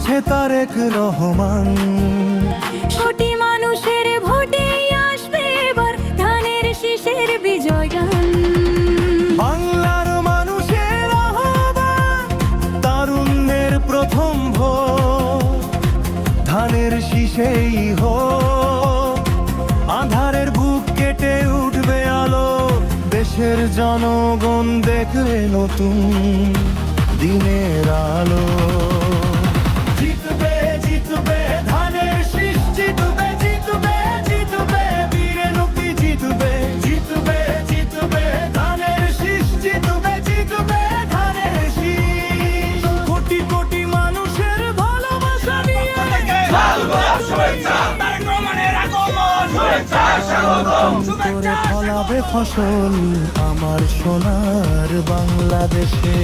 আছে তারেক রহমান। কোটি মানুষের ভোটে আসবে এবার ধানের শীষের বিজয় গান। বাংলার মানুষের আহ্বান, তারুণ্যের প্রথম ভোট ধানের শীষেই হোক। আঁধারের বুক কেটে উঠবে আলো, দেশের জনগণ দেখবে নতুন দিনের আলো। জিতবে জিতবে ধানের শীষ, জিতবে জিতবে জিতবে বীরের মুক্তি, জিতবে জিতবে জিতবে ধানের শীষ, জিতবে জিতবে ধানের শীষ। কোটি কোটি মানুষের ভালোবাসা নিয়ে করে ফলাবে ফসল আমার সোনার বাংলাদেশে।